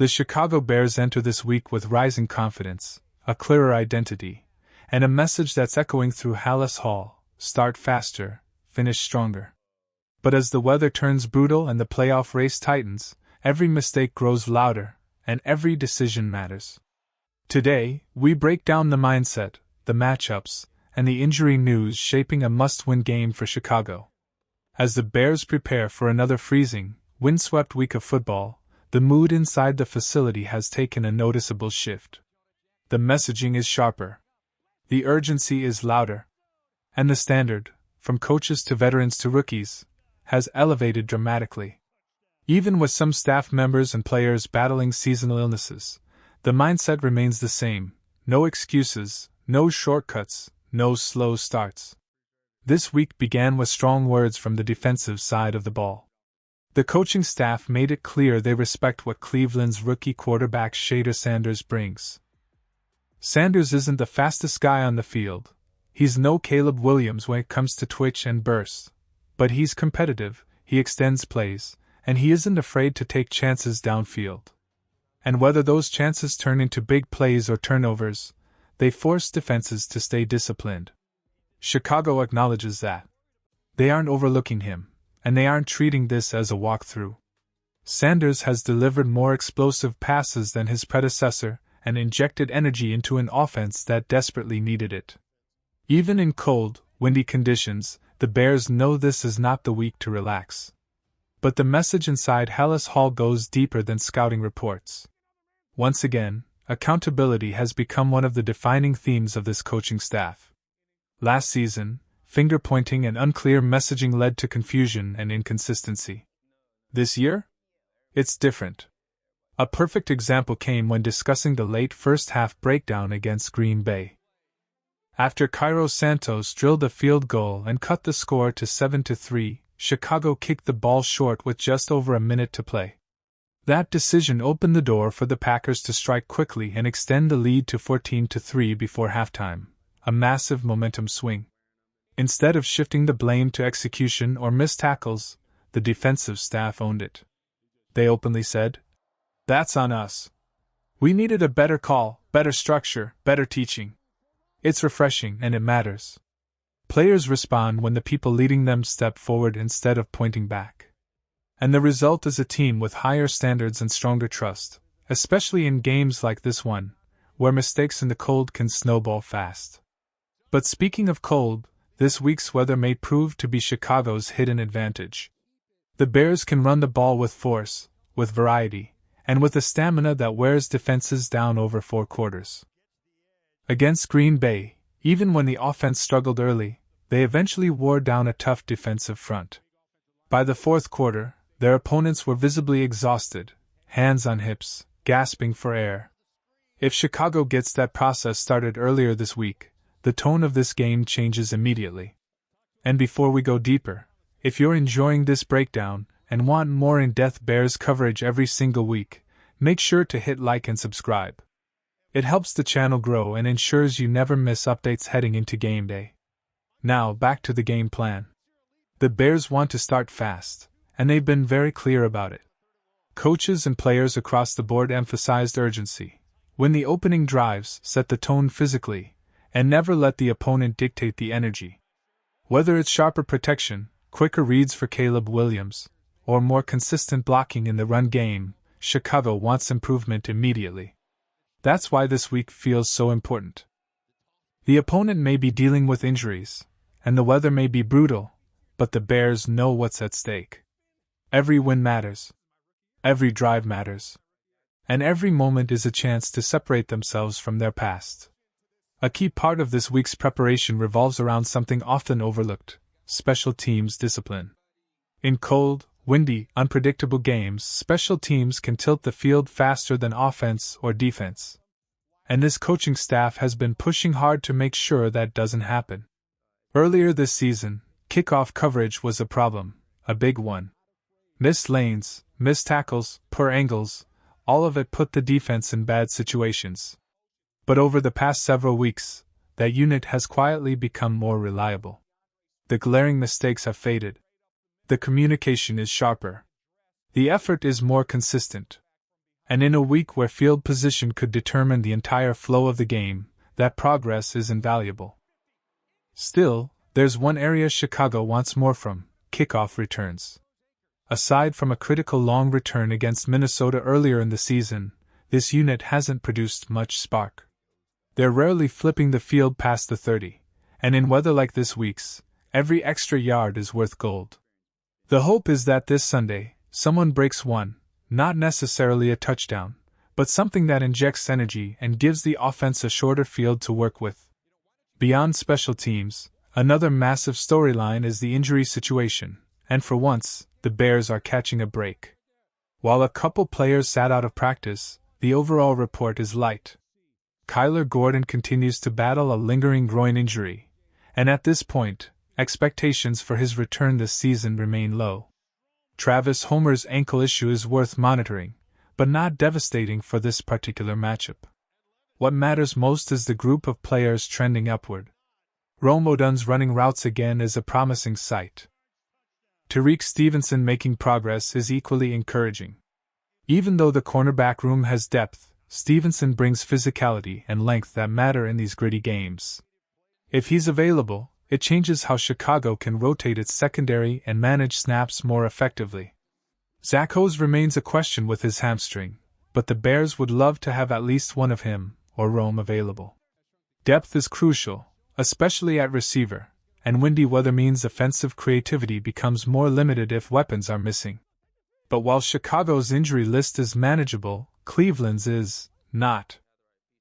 The Chicago Bears enter this week with rising confidence, a clearer identity, and a message that's echoing through Hallis Hall: start faster, finish stronger. But as the weather turns brutal and the playoff race tightens, every mistake grows louder, and every decision matters. Today, we break down the mindset, the matchups, and the injury news shaping a must-win game for Chicago. As the Bears prepare for another freezing, windswept week of football, the mood inside the facility has taken a noticeable shift. The messaging is sharper. The urgency is louder. And the standard, from coaches to veterans to rookies, has elevated dramatically. Even with some staff members and players battling seasonal illnesses, the mindset remains the same: no excuses, no shortcuts, no slow starts. This week began with strong words from the defensive side of the ball. The coaching staff made it clear they respect what Cleveland's rookie quarterback Shedeur Sanders brings. Sanders isn't the fastest guy on the field. He's no Caleb Williams when it comes to twitch and burst. But he's competitive, he extends plays, and he isn't afraid to take chances downfield. And whether those chances turn into big plays or turnovers, they force defenses to stay disciplined. Chicago acknowledges that. They aren't overlooking him, and they aren't treating this as a walkthrough. Sanders has delivered more explosive passes than his predecessor and injected energy into an offense that desperately needed it. Even in cold, windy conditions, the Bears know this is not the week to relax. But the message inside Hallis Hall goes deeper than scouting reports. Once again, accountability has become one of the defining themes of this coaching staff. Last season, finger-pointing and unclear messaging led to confusion and inconsistency. This year? It's different. A perfect example came when discussing the late first-half breakdown against Green Bay. After Cairo Santos drilled a field goal and cut the score to 7-3, Chicago kicked the ball short with just over a minute to play. That decision opened the door for the Packers to strike quickly and extend the lead to 14-3 before halftime, a massive momentum swing. Instead of shifting the blame to execution or missed tackles, the defensive staff owned it. They openly said, "That's on us. We needed a better call, better structure, better teaching." It's refreshing and it matters. Players respond when the people leading them step forward instead of pointing back. And the result is a team with higher standards and stronger trust, especially in games like this one, where mistakes in the cold can snowball fast. But speaking of cold, this week's weather may prove to be Chicago's hidden advantage. The Bears can run the ball with force, with variety, and with a stamina that wears defenses down over 4 quarters. Against Green Bay, even when the offense struggled early, they eventually wore down a tough defensive front. By the 4th quarter, their opponents were visibly exhausted, hands on hips, gasping for air. If Chicago gets that process started earlier this week, the tone of this game changes immediately. And before we go deeper, if you're enjoying this breakdown and want more in-depth Bears coverage every single week, make sure to hit like and subscribe. It helps the channel grow and ensures you never miss updates heading into game day. Now back to the game plan. The Bears want to start fast, and they've been very clear about it. Coaches and players across the board emphasized urgency. Win the opening drives, set the tone physically, and never let the opponent dictate the energy. Whether it's sharper protection, quicker reads for Caleb Williams, or more consistent blocking in the run game, Chicago wants improvement immediately. That's why this week feels so important. The opponent may be dealing with injuries, and the weather may be brutal, but the Bears know what's at stake. Every win matters. Every drive matters. And every moment is a chance to separate themselves from their past. A key part of this week's preparation revolves around something often overlooked: special teams discipline. In cold, windy, unpredictable games, special teams can tilt the field faster than offense or defense. And this coaching staff has been pushing hard to make sure that doesn't happen. Earlier this season, kickoff coverage was a problem, a big one. Missed lanes, missed tackles, poor angles, all of it put the defense in bad situations. But over the past several weeks, that unit has quietly become more reliable. The glaring mistakes have faded. The communication is sharper. The effort is more consistent. And in a week where field position could determine the entire flow of the game, that progress is invaluable. Still, there's one area Chicago wants more from: kickoff returns. Aside from a critical long return against Minnesota earlier in the season, this unit hasn't produced much spark. They're rarely flipping the field past the 30, and in weather like this week's, every extra yard is worth gold. The hope is that this Sunday, someone breaks one, not necessarily a touchdown, but something that injects energy and gives the offense a shorter field to work with. Beyond special teams, another massive storyline is the injury situation, and for once, the Bears are catching a break. While a couple players sat out of practice, the overall report is light. Kyler Gordon continues to battle a lingering groin injury, and at this point, expectations for his return this season remain low. Travis Homer's ankle issue is worth monitoring, but not devastating for this particular matchup. What matters most is the group of players trending upward. Rome Odunze running routes again is a promising sight. Tyrique Stevenson making progress is equally encouraging. Even though the cornerback room has depth, Stevenson brings physicality and length that matter in these gritty games. If he's available, it changes how Chicago can rotate its secondary and manage snaps more effectively. Zach Hose remains a question with his hamstring, but the Bears would love to have at least one of him or Rome available. Depth is crucial, especially at receiver, and windy weather means offensive creativity becomes more limited if weapons are missing. But while Chicago's injury list is manageable, Cleveland's is not.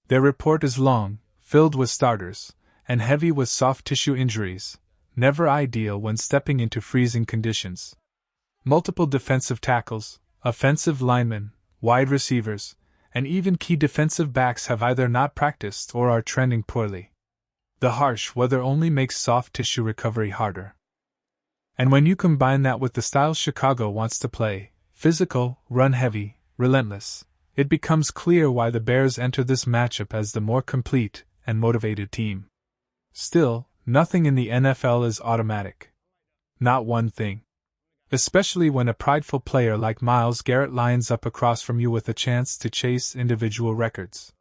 Their report is long, filled with starters, and heavy with soft tissue injuries, never ideal when stepping into freezing conditions. Multiple defensive tackles, offensive linemen, wide receivers, and even key defensive backs have either not practiced or are trending poorly. The harsh weather only makes soft tissue recovery harder. And when you combine that with the style Chicago wants to play, physical, run-heavy, relentless, it becomes clear why the Bears enter this matchup as the more complete and motivated team. Still, nothing in the NFL is automatic. Not one thing. Especially when a prideful player like Myles Garrett lines up across from you with a chance to chase individual records.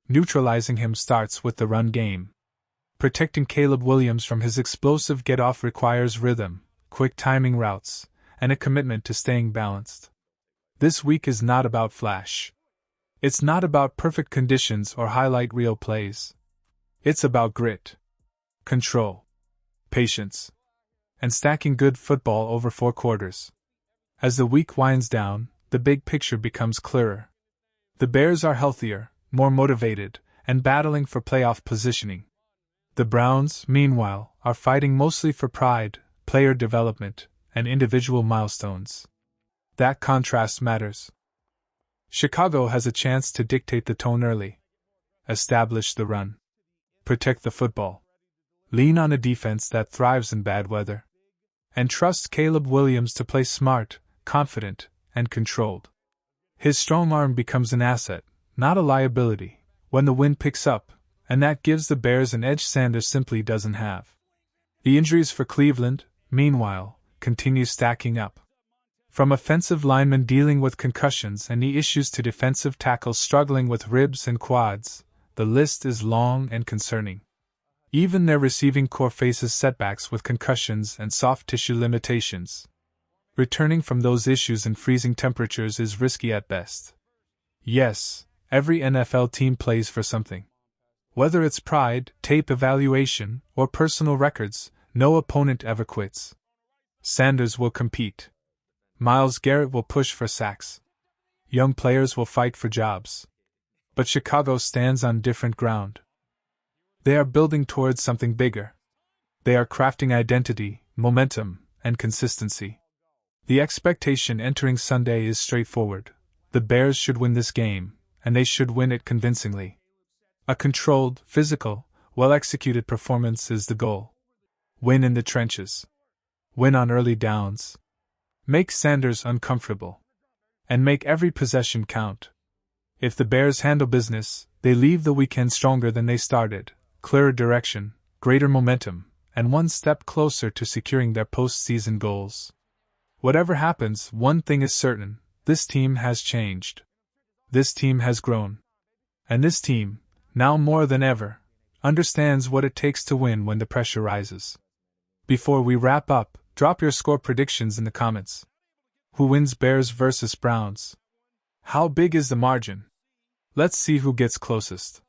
Neutralizing him starts with the run game. Protecting Caleb Williams from his explosive get-off requires rhythm, quick timing routes, and a commitment to staying balanced. This week is not about flash. It's not about perfect conditions or highlight reel plays. It's about grit, control, patience, and stacking good football over 4 quarters. As the week winds down, the big picture becomes clearer. The Bears are healthier, more motivated, and battling for playoff positioning. The Browns, meanwhile, are fighting mostly for pride, player development, and individual milestones. That contrast matters. Chicago has a chance to dictate the tone early. Establish the run. Protect the football. Lean on a defense that thrives in bad weather. And trust Caleb Williams to play smart, confident, and controlled. His strong arm becomes an asset, not a liability, when the wind picks up, and that gives the Bears an edge Sanders simply doesn't have. The injuries for Cleveland, meanwhile, continue stacking up. From offensive linemen dealing with concussions and knee issues to defensive tackles struggling with ribs and quads, the list is long and concerning. Even their receiving core faces setbacks with concussions and soft tissue limitations. Returning from those issues in freezing temperatures is risky at best. Yes, every NFL team plays for something. Whether it's pride, tape evaluation, or personal records, no opponent ever quits. Sanders will compete. Myles Garrett will push for sacks. Young players will fight for jobs. But Chicago stands on different ground. They are building towards something bigger. They are crafting identity, momentum, and consistency. The expectation entering Sunday is straightforward. The Bears should win this game, and they should win it convincingly. A controlled, physical, well-executed performance is the goal. Win in the trenches. Win on early downs. Make Sanders uncomfortable. And make every possession count. If the Bears handle business, they leave the weekend stronger than they started, clearer direction, greater momentum, and one step closer to securing their postseason goals. Whatever happens, one thing is certain: this team has changed. This team has grown. And this team, now more than ever, understands what it takes to win when the pressure rises. Before we wrap up, drop your score predictions in the comments. Who wins Bears versus Browns? How big is the margin? Let's see who gets closest.